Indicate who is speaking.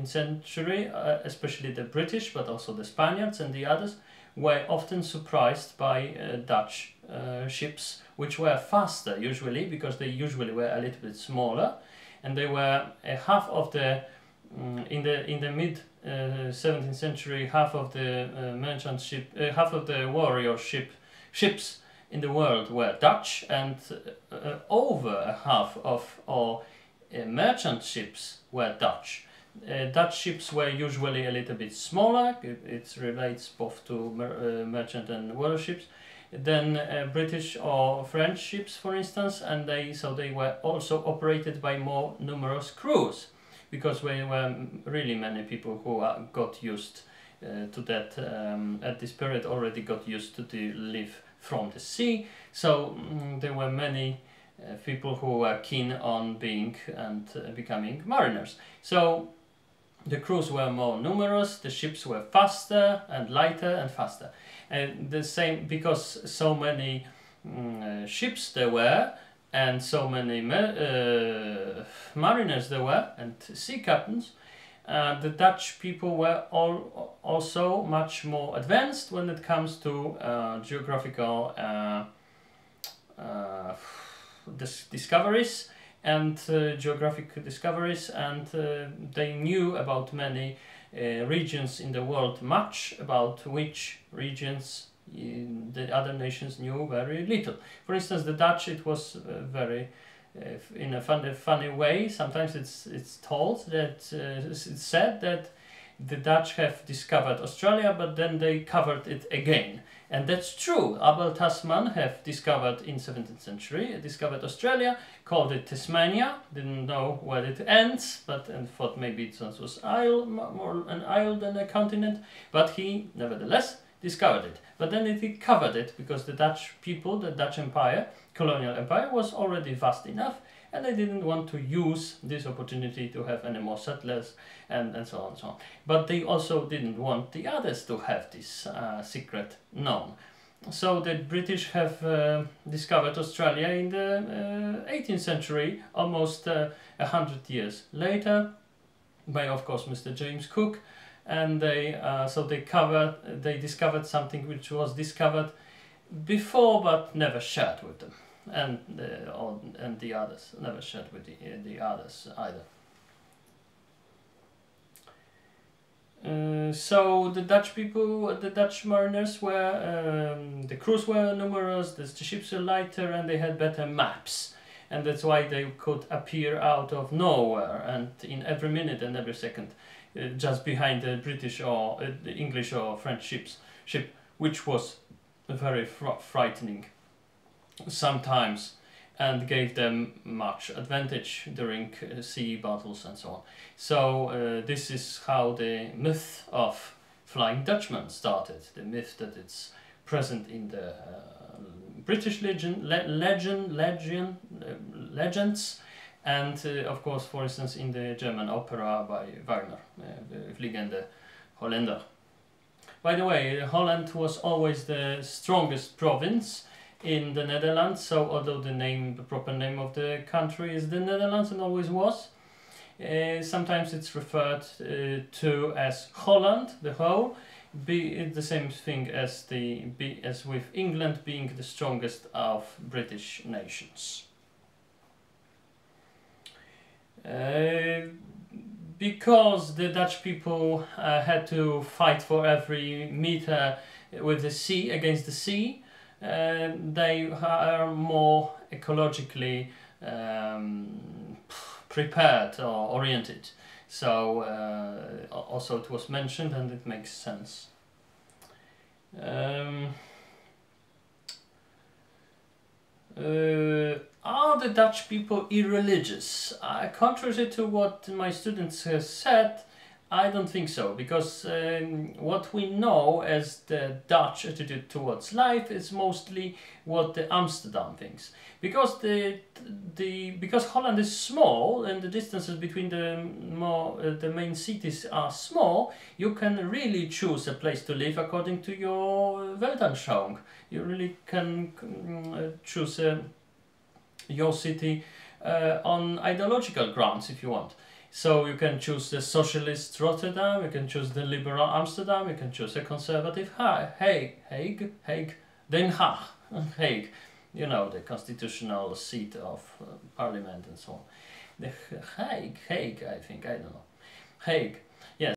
Speaker 1: century, especially the British, but also the Spaniards and the others, were often surprised by Dutch ships, which were faster usually, because they usually were a little bit smaller, and they were half of the in the mid 17th century, half of the merchant ship, half of the warrior ships in the world were Dutch, and over half of all merchant ships were Dutch. Dutch ships were usually a little bit smaller. It relates both to merchant and warrior ships than British or French ships, for instance, and they were also operated by more numerous crews, because there were really many people who got used to that at this period, already got used to live from the sea. So there were many people who were keen on being and becoming mariners. So the crews were more numerous, the ships were faster and lighter and faster. And the same, because so many ships there were, and so many mariners there were, and sea captains, the Dutch people were also much more advanced when it comes to geographical discoveries and geographic discoveries, and they knew about many regions in the world, much about which regions the other nations knew very little. For instance, the Dutch, it was very in a funny way. Sometimes it's told that it's said that the Dutch have discovered Australia, but then they covered it again. And that's true. Abel Tasman have discovered in 17th century, discovered Australia, called it Tasmania, didn't know where it ends, but and thought maybe it was more an isle than a continent, but he nevertheless discovered it. But then he covered it because the Dutch people, the Dutch Empire, colonial empire, was already vast enough, and they didn't want to use this opportunity to have any more settlers and so on and so on. But they also didn't want the others to have this secret known. So the British have discovered Australia in the 18th century, almost 100 years later, by of course Mr. James Cook, and they discovered something which was discovered before but never shared with them. And the others never shared with the others either. So the Dutch people, the Dutch mariners were, the crews were numerous, the ships were lighter, and they had better maps. And that's why they could appear out of nowhere and in every minute and every second, just behind the British or the English or French ship, which was very frightening sometimes, and gave them much advantage during sea battles and so on. So this is how the myth of Flying Dutchman started. The myth that it's present in the British legends, and of course, for instance, in the German opera by Wagner, the Fliegende Holländer. By the way, Holland was always the strongest province in the Netherlands, so although the proper name of the country is the Netherlands and always was, sometimes it's referred to as Holland, the whole, it's the same thing as with England being the strongest of British nations. Because the Dutch people had to fight for every meter with the sea, against the sea, they are more ecologically prepared or oriented. So also it was mentioned, and it makes sense. Are the Dutch people irreligious? Contrary to what my students have said, I don't think so, because what we know as the Dutch attitude towards life is mostly what the Amsterdam thinks. Because because Holland is small and the distances between the main cities are small, you can really choose a place to live according to your Weltanschauung. You really can choose your city on ideological grounds if you want. So you can choose the socialist Rotterdam, you can choose the liberal Amsterdam, you can choose a conservative Hague, Den Haag, Hague, you know, the constitutional seat of parliament and so on. The Hague, I think, I don't know. Hague, yes.